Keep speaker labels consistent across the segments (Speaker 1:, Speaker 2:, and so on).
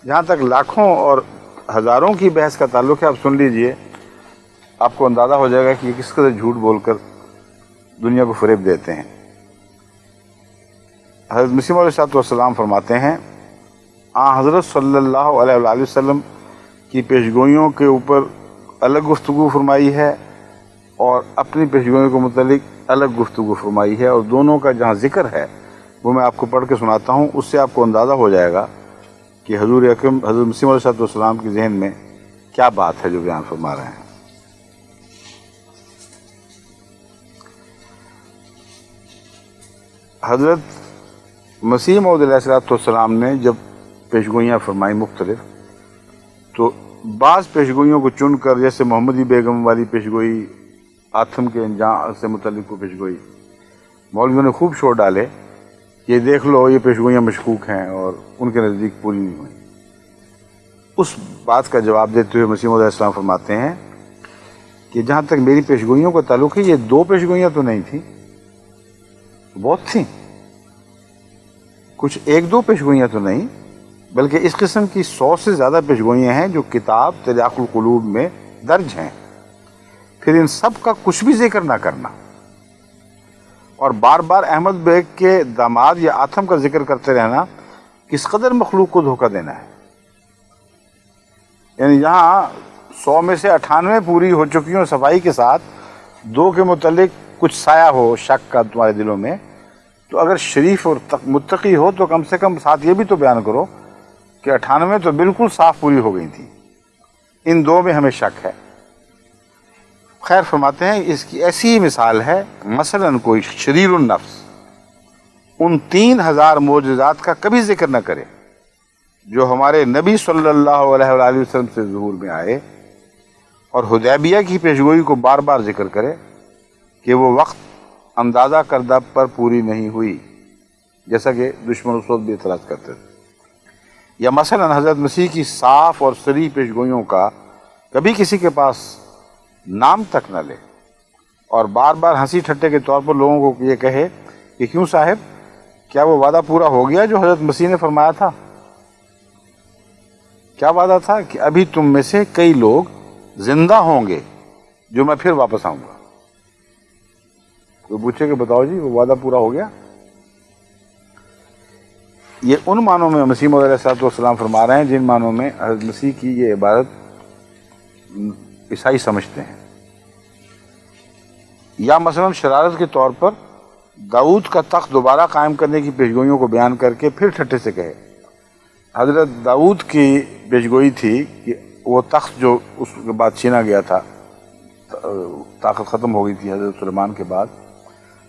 Speaker 1: جہاں تک لاکھوں اور ہزاروں کی بحث کا تعلق ہے، آپ سن لیجئے، آپ کو اندازہ ہو جائے گا کہ یہ کس قدر جھوٹ بول کر دنیا کو فریب دیتے ہیں۔ حضرت مسیح علیہ السلام فرماتے ہیں، حضرت صلی اللہ علیہ وآلہ وسلم کی پیشگوئیوں کے اوپر الگ گفتگو فرمائی ہے اور اپنی پیشگوئیوں کے متعلق الگ گفتگو فرمائی ہے، اور دونوں کا جہاں ذکر ہے وہ میں آپ کو پڑھ کے سناتا ہوں۔ اس سے آپ کو اندازہ ہو جائے گا کہ حضور اکرم حضرت مسیح علیہ السلام کے ذہن میں کیا بات ہے جو بیان فرما رہے ہیں۔ حضرت مسیح موعود علیہ السلام نے جب پیشگوئیاں فرمائی مختلف، تو بعض پیشگوئیوں کو چن کر، جیسے محمدی بیگم والی پیشگوئی، آتم کے انجام سے متعلق کو پیشگوئی، مولویوں نے خوب شور ڈالے کہ دیکھ لو یہ پیشگوئیاں مشکوک ہیں اور ان کے نزدیک پوری نہیں ہوئی۔ اس بات کا جواب دیتے ہوئے مسیح موعود علیہ السلام فرماتے ہیں کہ جہاں تک میری پیشگوئیوں کا تعلق ہے، یہ 2 پیشگوئیاں تو نہیں تھیں، بہت تھیں، کچھ 1-2 پیشگوئیاں تو نہیں، بلکہ اس قسم کی 100 سے زیادہ پیشگوئیاں ہیں جو کتاب تریاق القلوب میں درج ہیں۔ پھر ان سب کا کچھ بھی ذکر نہ کرنا اور بار بار احمد بیگ کے داماد یا آتم کا ذکر کرتے رہنا کس قدر مخلوق کو دھوکہ دینا ہے۔ یعنی جہاں 100 میں سے 98 پوری ہو چکی ہوں صفائی کے ساتھ، 2 کے متعلق کچھ سایہ ہو شک کا تمہارے دلوں میں، تو اگر شریف اور متقی ہو تو کم سے کم ساتھ یہ بھی تو بیان کرو کہ 98 تو بالکل صاف پوری ہو گئی تھی، ان 2 میں ہمیں شک ہے۔ خیر، فرماتے ہیں اس کی ایسی ہی مثال ہے، مثلا کوئی شریر النفس ان 3000 معجزات کا کبھی ذکر نہ کرے جو ہمارے نبی صلی اللہ علیہ وآلہ وسلم سے ظہور میں آئے، اور حدیبیہ کی پیشگوئی کو بار بار ذکر کرے کہ وہ وقت اندازہ کردہ پر پوری نہیں ہوئی، جیسا کہ دشمن اس وقت بھی اعتراض کرتے تھے۔ یا مثلا حضرت مسیح کی صاف اور صریح پیشگوئیوں کا کبھی کسی کے پاس نام تک نہ لے، اور بار بار ہنسی ٹھٹے کے طور پر لوگوں کو یہ کہے کہ کیوں صاحب، کیا وہ وعدہ پورا ہو گیا جو حضرت مسیح نے فرمایا تھا؟ کیا وعدہ تھا؟ کہ ابھی تم میں سے کئی لوگ زندہ ہوں گے جو میں پھر واپس آؤں گا۔ کوئی پوچھے کہ بتاؤ جی وہ وعدہ پورا ہو گیا؟ یہ ان معنوں میں مسیح موعود علیہ السلام فرما رہے ہیں جن معنوں میں حضرت مسیح کی یہ عبارت عیسائی سمجھتے ہیں۔ یا مثلا شرارت کے طور پر داؤد کا تخت دوبارہ قائم کرنے کی پیشگوئیوں کو بیان کر کے پھر ٹھٹے سے کہے۔ حضرت داؤد کی پیشگوئی تھی کہ وہ تخت جو اس کے بعد چھینا گیا تھا، طاقت ختم ہو گئی تھی حضرت سلیمان کے بعد،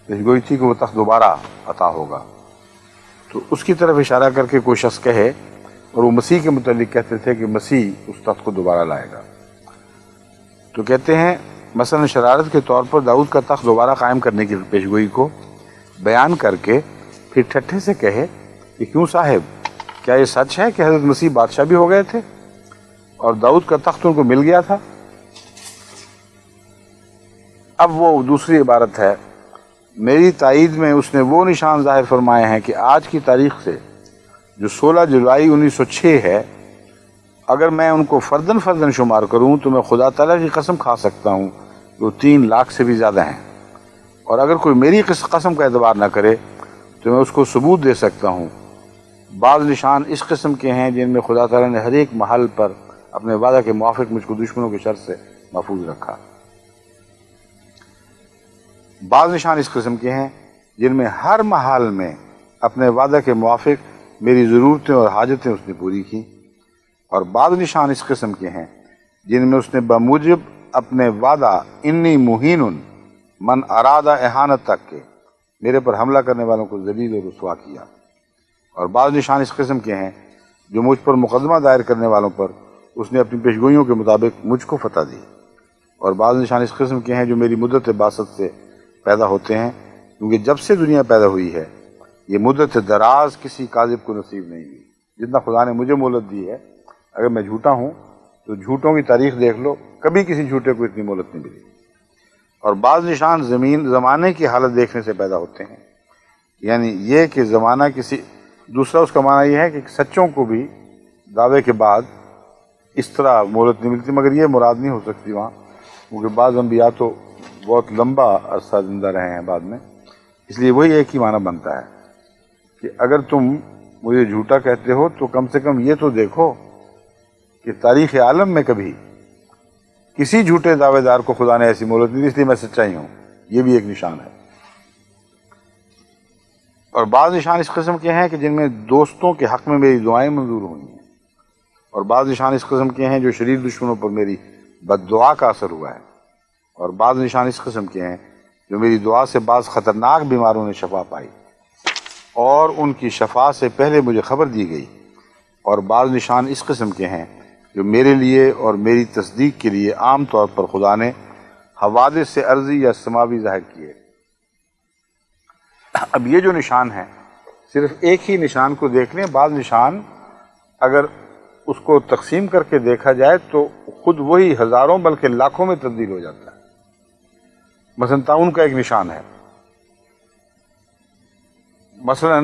Speaker 1: پیشگوئی تھی کہ وہ تخت دوبارہ عطا ہوگا، تو اس کی طرف اشارہ کر کے کوئی شخص کہے، اور وہ مسیح کے متعلق کہتے تھے کہ مسیح اس تخت کو دوبارہ لائے گا، تو کہتے ہیں مثلا شرارت کے طور پر داؤد کا تخت دوبارہ قائم کرنے کی پیشگوئی کو بیان کر کے پھر ٹھٹھے سے کہے کہ کیوں صاحب، کیا یہ سچ ہے کہ حضرت مسیح بادشاہ بھی ہو گئے تھے اور داؤد کا تخت ان کو مل گیا تھا؟ اب وہ دوسری عبارت ہے، میری تائید میں اس نے وہ نشان ظاہر فرمائے ہیں کہ آج کی تاریخ سے جو 16 جولائی 1906 ہے، اگر میں ان کو فردن فردن شمار کروں تو میں خدا تعالیٰ کی قسم کھا سکتا ہوں کہ وہ 3 لاکھ سے بھی زیادہ ہیں، اور اگر کوئی میری قسم کا اعتبار نہ کرے تو میں اس کو ثبوت دے سکتا ہوں۔ بعض نشان اس قسم کے ہیں جن میں خدا تعالیٰ نے ہر ایک محل پر اپنے وعدہ کے موافق مجھ کو دشمنوں کے شر سے محفوظ رکھا۔ بعض نشان اس قسم کے ہیں جن میں ہر محل میں اپنے وعدہ کے موافق میری ضرورتیں اور حاجتیں اس نے پوری کی، اور بعض نشان اس قسم کے ہیں جن میں اس نے بموجب اپنے وعدہ انی مہین من ارادہ احانت تک کے میرے پر حملہ کرنے والوں کو ذلیل و رسوا کیا، اور بعض نشان اس قسم کے ہیں جو مجھ پر مقدمہ دائر کرنے والوں پر اس نے اپنی پیشگوئیوں کے مطابق مجھ کو فتح دی، اور بعض نشان اس قسم کے ہیں جو میری مدت بعثت سے پیدا ہوتے ہیں، کیونکہ جب سے دنیا پیدا ہوئی ہے یہ مدت دراز کسی کاذب کو نصیب نہیں ہوئی۔ جتنا خدا نے مجھے مہلت دی ہے، اگر میں جھوٹا ہوں تو جھوٹوں کی تاریخ دیکھ لو، کبھی کسی جھوٹے کو اتنی مہلت نہیں ملی۔ اور بعض نشان زمانے کی حالت دیکھنے سے پیدا ہوتے ہیں، یعنی یہ کہ زمانہ کسی دوسرا، اس کا معنی یہ ہے کہ سچوں کو بھی دعوے کے بعد اس طرح مہلت نہیں ملتی، مگر یہ مراد نہیں ہو سکتی وہاں، کیونکہ بعض انبیاء تو بہت لمبا عرصہ زندہ رہے ہیں بعد میں، اس لیے وہی ایک ہی معنی بنتا ہے کہ اگر تم مجھے جھوٹا کہتے ہو تو کم سے کم یہ تو دیکھو کہ تاریخ عالم میں کبھی کسی جھوٹے دعوے دار کو خدا نے ایسی مہلت نہیں دی، اس لیے میں سچائی ہوں، یہ بھی ایک نشان ہے۔ اور بعض نشان اس قسم کے ہیں کہ جن میں دوستوں کے حق میں میری دعائیں منظور ہوئی ہیں، اور بعض نشان اس قسم کے ہیں جو شریر دشمنوں پر میری بد دعا کا اثر ہوا ہے، اور بعض نشان اس قسم کے ہیں جو میری دعا سے بعض خطرناک بیماروں نے شفا پائی اور ان کی شفا سے پہلے مجھے خبر دی گئی، اور بعض نشان اس قسم کے ہیں جو میرے لیے اور میری تصدیق کے لیے عام طور پر خدا نے حوادث سے عرضی یا سماوی ظاہر کیے۔ اب یہ جو نشان ہیں صرف ایک ہی نشان کو دیکھ لیں، بعض نشان اگر اس کو تقسیم کر کے دیکھا جائے تو خود وہی ہزاروں بلکہ لاکھوں میں تبدیل ہو جاتا ہے۔ مثلا تعاون کا ایک نشان ہے، مثلا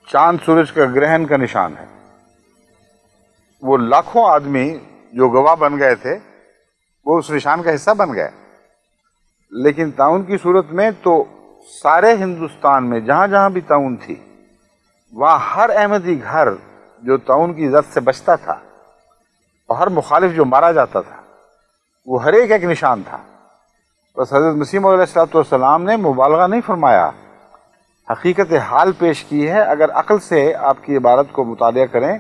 Speaker 1: چاند سورج کا گرہن کا نشان ہے، وہ لاکھوں آدمی جو گواہ بن گئے تھے وہ اس نشان کا حصہ بن گئے، لیکن تعاون کی صورت میں تو سارے ہندوستان میں جہاں جہاں بھی تعاون تھی وہاں ہر احمدی گھر جو تعاون کی زد سے بچتا تھا اور ہر مخالف جو مارا جاتا تھا وہ ہر ایک نشان تھا۔ بس حضرت مسیح موعود علیہ السلام نے مبالغہ نہیں فرمایا، حقیقت حال پیش کی ہے۔ اگر عقل سے آپ کی عبارت کو مطالعہ کریں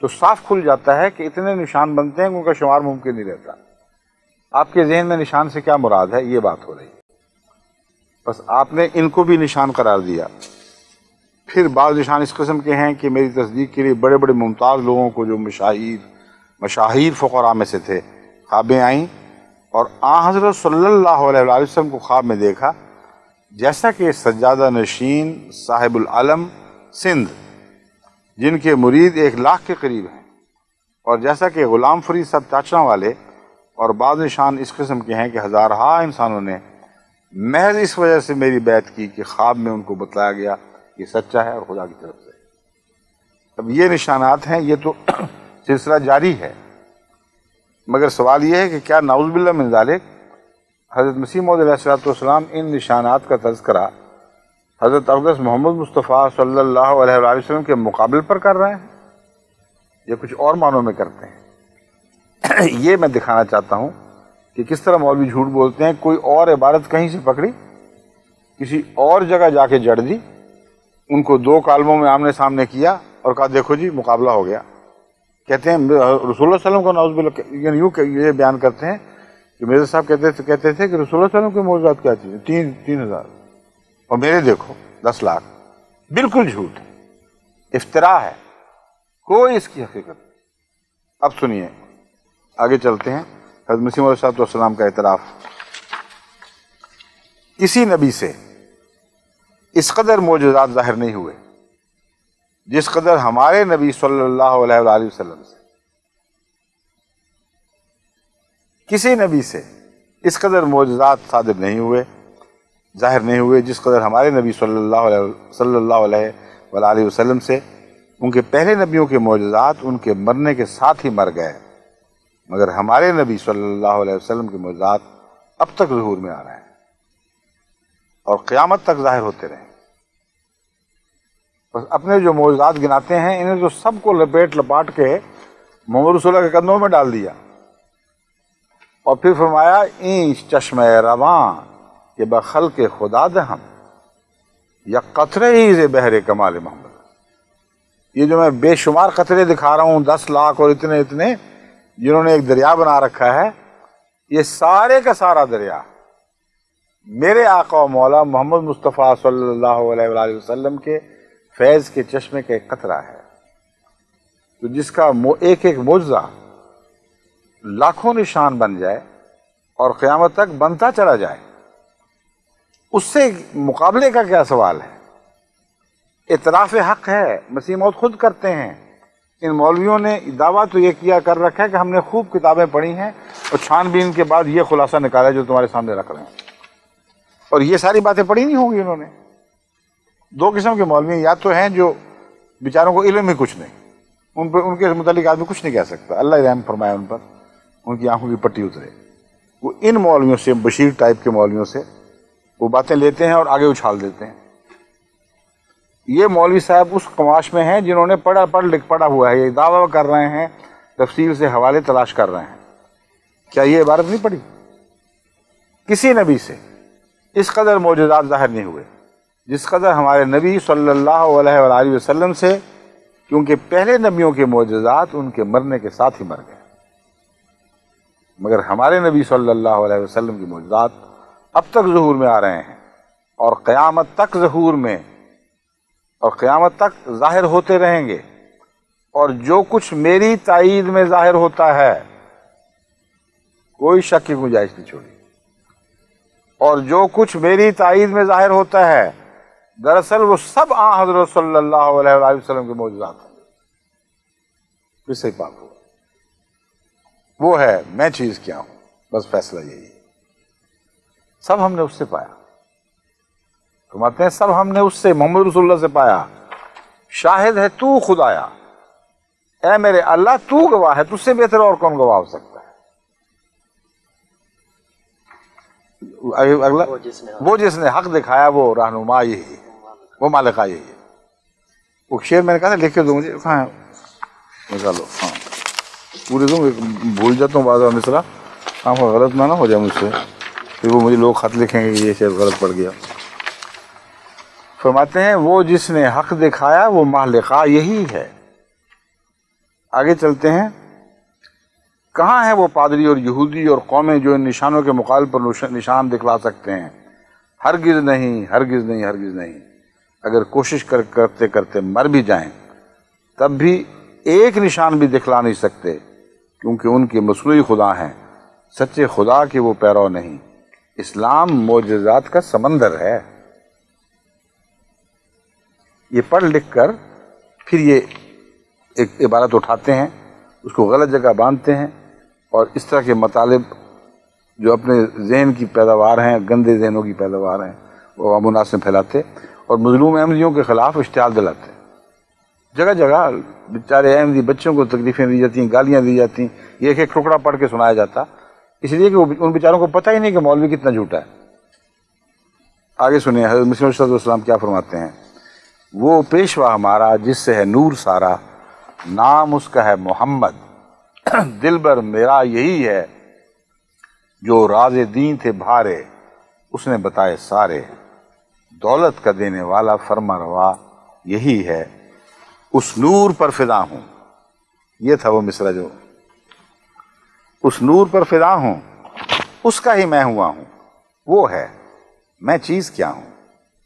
Speaker 1: تو صاف کھل جاتا ہے کہ اتنے نشان بنتے ہیں کہ ان کا شمار ممکن نہیں رہتا۔ آپ کے ذہن میں نشان سے کیا مراد ہے یہ بات ہو رہی ہے، بس آپ نے ان کو بھی نشان قرار دیا۔ پھر بعض نشان اس قسم کے ہیں کہ میری تصدیق کے لیے بڑے بڑے ممتاز لوگوں کو جو مشاہیر فقراء میں سے تھے خوابیں آئیں، اور آن حضرت صلی اللہ علیہ وآلہ وسلم کو خواب میں دیکھا، جیسا کہ سجادہ نشین صاحب العلم سندھ جن کے مرید 1,00,000 کے قریب ہیں، اور جیسا کہ غلام فرید صاحب چاچا والے، اور بعض نشان اس قسم کے ہیں کہ ہزارہا انسانوں نے محض اس وجہ سے میری بیعت کی کہ خواب میں ان کو بتلایا گیا یہ سچا ہے اور خدا کی طرف سے۔ اب یہ نشانات ہیں، یہ تو سلسلہ جاری ہے، مگر سوال یہ ہے کہ کیا نعوذ باللہ من ذالک حضرت مسیح موعود علیہ السلام ان نشانات کا تذکرہ حضرت اقدس محمد مصطفیٰ صلی اللہ علیہ وآلہ وسلم کے مقابل پر کر رہے ہیں یا کچھ اور معنوں میں کرتے ہیں؟ یہ میں دکھانا چاہتا ہوں کہ کس طرح مولوی جھوٹ بولتے ہیں۔ کوئی اور عبارت کہیں سے پکڑی، کسی اور جگہ جا کے جڑ دی، ان کو 2 کالموں میں آمنے سامنے کیا اور کہا دیکھو جی مقابلہ ہو گیا۔ کہتے ہیں رسول اللہ صلی اللہ علیہ وسلم کو نعوذ باللہ، یعنی یوں یہ بیان کرتے ہیں کہ مرزا صاحب کہتے تھے کہ رسول اللہ صلی اللہ علیہ وسلم کے معجزات کیا چیزیں 3,000 اور میرے دیکھو 10 لاکھ۔ بالکل جھوٹ ہے، افتراء ہے، کوئی اس کی حقیقت نہیں۔ اب سنیے، آگے چلتے ہیں۔ حضرت مسیح موعود علیہ السلام کا اعتراف، کسی نبی سے اس قدر معجزات ظاہر نہیں ہوئے جس قدر ہمارے نبی صلی اللہ علیہ وآلہ وسلم سے۔ کسی نبی سے اس قدر معجزات صادر نہیں ہوئے، ظاہر نہیں ہوئے جس قدر ہمارے نبی صلی اللہ علیہ وآلہ وسلم سے۔ ان کے پہلے نبیوں کے معجزات ان کے مرنے کے ساتھ ہی مر گئے، مگر ہمارے نبی صلی اللہ علیہ وسلم کے معجزات اب تک ظہور میں آ رہے ہیں اور قیامت تک ظاہر ہوتے رہیں۔ بس اپنے جو معجزات گناتے ہیں انہیں تو سب کو لپاٹ کے محمد رسول اللہ کے قدموں میں ڈال دیا، اور پھر فرمایا اینچ چشمہ رواں کہ بخلق خدا دہم یا قطرے ہی ز بحر کمال محمد۔ یہ جو میں بے شمار قطرے دکھا رہا ہوں، 10 لاکھ اور اتنے جنہوں نے ایک دریا بنا رکھا ہے، یہ سارے کا سارا دریا میرے آقا و مولا محمد مصطفیٰ صلی اللہ علیہ وآلہ وسلم کے فیض کے چشمے کا ایک قطرہ ہے، تو جس کا ایک ایک معجزہ لاکھوں نشان بن جائے اور قیامت تک بنتا چلا جائے، اس سے مقابلے کا کیا سوال ہے؟ اعتراف حق ہے، مسیح موعود خود کرتے ہیں۔ ان مولویوں نے دعویٰ تو یہ کیا کر رکھا ہے کہ ہم نے خوب کتابیں پڑھی ہیں اور چھان بین کے بعد یہ خلاصہ نکالا جو تمہارے سامنے رکھ رہے ہیں، اور یہ ساری باتیں پڑھی نہیں ہوں گی انہوں نے۔ 2 قسم کے مولوی یا تو ہیں جو بیچاروں کو علم ہی کچھ نہیں، ان پہ ان کے متعلق آدمی کچھ نہیں کہہ سکتا، اللہ رحم فرمائے ان پر، ان کی آنکھوں کی پٹی اترے۔ وہ ان مولویوں سے، بشیر ٹائپ کے مولویوں سے وہ باتیں لیتے ہیں اور آگے اچھال دیتے ہیں۔ یہ مولوی صاحب اس قماش میں ہیں جنہوں نے پڑھا ہوا ہے، یہ دعویٰ کر رہے ہیں، تفسیر سے حوالے تلاش کر رہے ہیں۔ کیا یہ عبارت نہیں پڑھی؟ کسی نبی سے اس قدر معجزات ظاہر نہیں ہوئے جس قدر ہمارے نبی صلی اللہ علیہ وآلہ وسلم سے، کیونکہ پہلے نبیوں کے معجزات ان کے مرنے کے ساتھ ہی مر گئے، مگر ہمارے نبی صلی اللہ علیہ وسلم کے معجزات اب تک ظہور میں آ رہے ہیں، اور قیامت تک ظہور میں اور قیامت تک ظاہر ہوتے رہیں گے۔ اور جو کچھ میری تائید میں ظاہر ہوتا ہے، کوئی شک کی گنجائش نہیں چھوڑی، اور جو کچھ میری تائید میں ظاہر ہوتا ہے دراصل وہ سب آن حضرت صلی اللہ علیہ وآلہ وسلم کے معجزات ہیں۔ اس سے پاک ہوا وہ ہے میں چیز کیا ہوں، بس فیصلہ یہی ہے۔ سب ہم نے اس سے پایا، فرماتے ہیں سب ہم نے اس سے، محمد رسول اللہ سے پایا۔ شاہد ہے تو خدایا، اے میرے اللہ تو گواہ ہے، تجھ سے بہتر اور کون گواہ ہو سکتا ہے۔ اگلا، وہ جس نے حق دکھایا وہ رہنما یہی ہے، وہ مالکہ یہی ہے۔ وہ شعر میں نے کہا تھا لکھ کے دو مجھے، کہاں ہے؟ نکالو، ہاں پورے دوں، بھول جاتا ہوں بعض مصرع، ہاں غلط نہ ہو جائے مجھ سے، پھر وہ مجھے لوگ خط لکھیں گے کہ یہ شعر غلط پڑ گیا۔ فرماتے ہیں وہ جس نے حق دکھایا وہ مالکہ یہی ہے۔ آگے چلتے ہیں، کہاں ہے وہ پادری اور یہودی اور قومیں جو ان نشانوں کے مقابل پر نشان دکھلا سکتے ہیں؟ ہرگز نہیں، ہرگز نہیں، ہرگز نہیں۔ اگر کوشش کرتے کرتے مر بھی جائیں تب بھی ایک نشان بھی دکھلا نہیں سکتے، کیونکہ ان کے مصنوعی خدا ہیں، سچے خدا کے وہ پیرو نہیں۔ اسلام معجزات کا سمندر ہے۔ یہ پڑھ لکھ کر پھر یہ ایک عبارت اٹھاتے ہیں، اس کو غلط جگہ باندھتے ہیں، اور اس طرح کے مطالب جو اپنے ذہن کی پیداوار ہیں، گندے ذہنوں کی پیداوار ہیں، وہ عوام الناس میں پھیلاتے اور مظلوم احمدیوں کے خلاف اشتعال دلاتے۔ جگہ جگہ بیچارے احمدی بچوں کو تکلیفیں دی جاتی ہیں، گالیاں دی جاتی ہیں، یہ ایک ایک ٹکڑا پڑھ کے سنایا جاتا، اس لیے کہ ان بیچاروں کو پتہ ہی نہیں کہ مولوی کتنا جھوٹا ہے۔ آگے سنیں حضرت مسیح علیہ السلام کیا فرماتے ہیں، وہ پیشوا ہمارا جس سے ہے نور سارا، نام اس کا ہے محمد، دل بر میرا یہی ہے، جو راز دین تھے بھارے اس نے بتائے سارے، دولت کا دینے والا فرما روا یہی ہے، اس نور پر فدا ہوں۔ یہ تھا وہ مصرع جو، اس نور پر فدا ہوں، اس کا ہی میں ہوا ہوں، وہ ہے میں چیز کیا ہوں،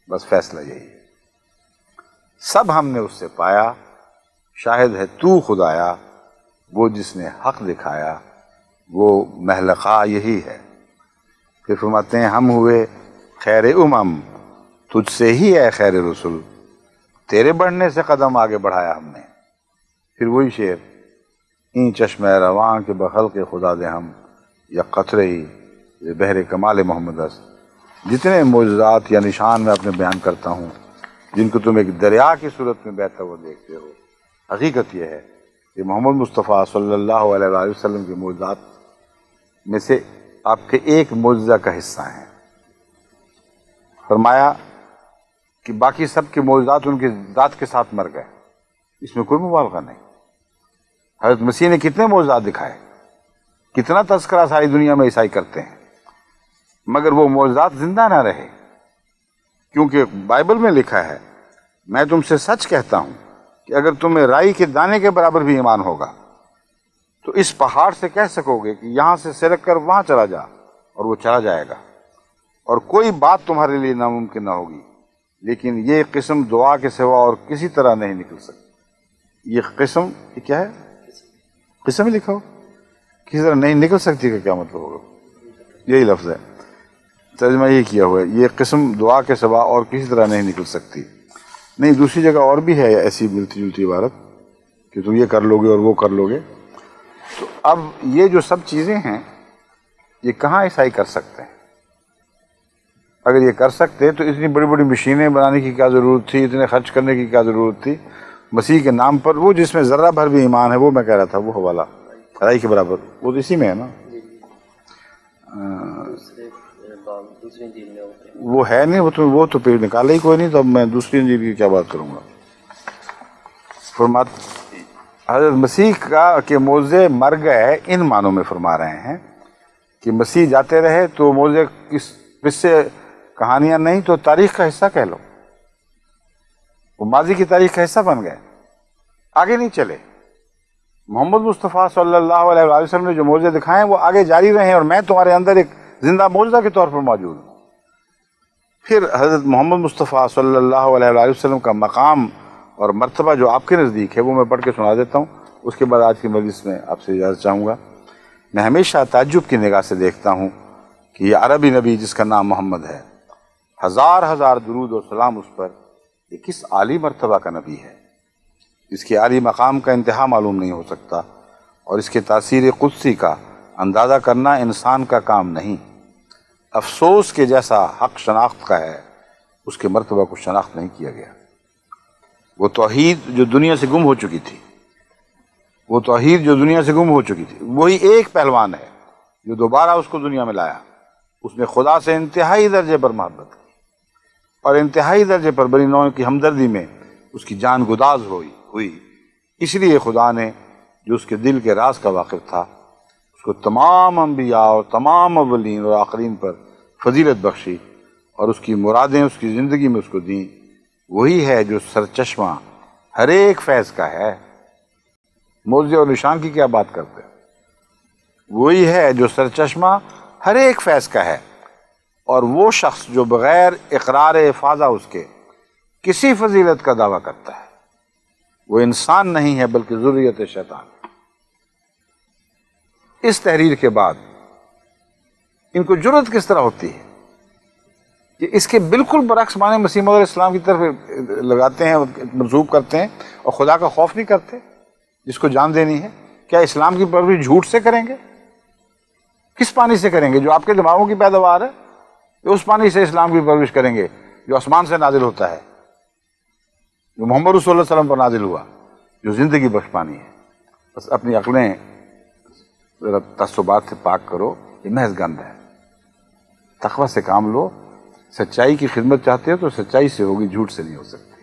Speaker 1: بس فیصلہ یہی ہے۔ سب ہم نے اس سے پایا، شاہد ہے تو خدایا، وہ جس نے حق دکھایا وہ مہلکہ یہی ہے۔ پھر فرماتے ہیں ہم ہوئے خیر امم، تجھ سے ہی ہے خیر رسول، تیرے بڑھنے سے قدم آگے بڑھایا ہم نے۔ پھر وہی شعر، این چشم رواں کے بخلق خدا دے ہم، یا قطرے ہی یہ بحر کمال محمد است۔ جتنے معجزات یا نشان میں اپنے بیان کرتا ہوں، جن کو تم ایک دریا کی صورت میں بہتا ہوا دیکھتے ہو، حقیقت یہ ہے کہ محمد مصطفیٰ صلی اللہ علیہ وآلہ وسلم کے معجزات میں سے آپ کے ایک معجزہ کا حصہ ہیں۔ فرمایا کہ باقی سب کے معجزات ان کے ذات کے ساتھ مر گئے، اس میں کوئی مبالغہ نہیں۔ حضرت مسیح نے کتنے معجزات دکھائے، کتنا تذکرہ ساری دنیا میں عیسائی کرتے ہیں، مگر وہ معجزات زندہ نہ رہے، کیونکہ بائبل میں لکھا ہے میں تم سے سچ کہتا ہوں کہ اگر تمہیں رائی کے دانے کے برابر بھی ایمان ہوگا تو اس پہاڑ سے کہہ سکو گے کہ یہاں سے سرک کر وہاں چلا جا، اور وہ چلا جائے گا، اور کوئی بات تمہارے لیے ناممکن نہ ہوگی۔ لیکن یہ قسم دعا کے سوا اور کسی طرح نہیں نکل سکتی۔ یہ قسم یہ کیا ہے؟ قسم ہی لکھا ہو، کسی طرح نہیں نکل سکتی کا کیا مطلب ہوگا؟ یہی لفظ ہے، ترجمہ یہی کیا ہوا ہے، یہ قسم دعا کے سوا اور کسی طرح نہیں نکل سکتی۔ نہیں، دوسری جگہ اور بھی ہے ایسی ملتی جلتی عبارت کہ تم یہ کر لو گے اور وہ کر لو گے۔ تو اب یہ جو سب چیزیں ہیں یہ کہاں عیسائی کر سکتے ہیں؟ اگر یہ کر سکتے تو اتنی بڑی بڑی مشینیں بنانے کی کیا ضرورت تھی، اتنے خرچ کرنے کی کیا ضرورت تھی؟ مسیح کے نام پر، وہ جس میں ذرہ بھر بھی ایمان ہے، وہ میں کہہ رہا تھا وہ حوالہ خدائی کے برابر، وہ تو اسی میں ہے نا،
Speaker 2: دوسری انجیل میں ہوتے ہیں
Speaker 1: وہ ہے نہیں، وہ تو پیڑ نکالا ہی کوئی نہیں، تو اب میں دوسری انجیل کی کیا بات کروں گا۔ حضرت مسیح کا کہ معجزے مر گئے ان معنوں میں فرما رہے ہیں کہ مسیح جاتے رہے تو معجزے قصے کہانیاں نہیں تو تاریخ کا حصہ کہہ لو، وہ ماضی کی تاریخ کا حصہ بن گئے، آگے نہیں چلے۔ محمد مصطفیٰ صلی اللہ علیہ وآلہ وسلم نے جو معجزے دکھائے وہ آگے جاری رہے، اور میں تمہارے اندر ایک زندہ معجزہ کے طور پر موجود ہوں۔ پھر حضرت محمد مصطفیٰ صلی اللہ علیہ وآلہ وسلم کا مقام اور مرتبہ جو آپ کے نزدیک ہے وہ میں پڑھ کے سنا دیتا ہوں، اس کے بعد آج کی مجلس میں آپ سے اجازت چاہوں گا۔ میں ہمیشہ تعجب کی نگاہ سے دیکھتا ہوں کہ یہ عربی نبی جس کا نام محمد ہے، ہزار ہزار درود و سلام اس پر، یہ کس عالی مرتبہ کا نبی ہے، اس کے عالی مقام کا انتہا معلوم نہیں ہو سکتا، اور اس کے تاثیر قدسی کا اندازہ کرنا انسان کا کام نہیں۔ افسوس کہ جیسا حق شناخت کا ہے اس کے مرتبہ کو شناخت نہیں کیا گیا۔ وہ توحید جو دنیا سے گم ہو چکی تھی، وہ توحید جو دنیا سے گم ہو چکی تھی، وہی ایک پہلوان ہے جو دوبارہ اس کو دنیا میں لایا۔ اس نے خدا سے انتہائی درجے پر محبت کی، اور انتہائی درجے پر بنی نوع کی ہمدردی میں اس کی جان گداز ہوئی۔ اس لیے خدا نے جو اس کے دل کے راز کا واقف تھا اس کو تمام انبیاء اور تمام اولین اور آخرین پر فضیلت بخشی، اور اس کی مرادیں اس کی زندگی میں اس کو دیں۔ وہی ہے جو سرچشمہ ہر ایک فیض کا ہے۔ معجزے اور نشان کی کیا بات کرتے ہیں؟ وہی ہے جو سرچشمہ ہر ایک فیض کا ہے، اور وہ شخص جو بغیر اقرار افاضہ اس کے کسی فضیلت کا دعویٰ کرتا ہے وہ انسان نہیں ہے بلکہ ذریت شیطان۔ اس تحریر کے بعد ان کو جرأت کس طرح ہوتی ہے کہ اس کے بالکل برعکس معنی مسیح موعود علیہ السلام کی طرف لگاتے ہیں، منسوب کرتے ہیں، اور خدا کا خوف نہیں کرتے جس کو جان دینی ہے؟ کیا اسلام کی پرورش جھوٹ سے کریں گے؟ کس پانی سے کریں گے؟ جو آپ کے دماغوں کی پیداوار ہے، اس پانی سے اسلام کی پرورش کریں گے جو آسمان سے نازل ہوتا ہے، جو محمد رسول اللہ علیہ وسلم پر نازل ہوا، جو زندگی بخش پانی ہے۔ بس اپنی عقلیں ذرا تعصبات سے پاک کرو، یہ محض گند ہے۔ تقویٰ سے کام لو، سچائی کی خدمت چاہتے ہو تو سچائی سے ہوگی، جھوٹ سے نہیں ہو سکتی۔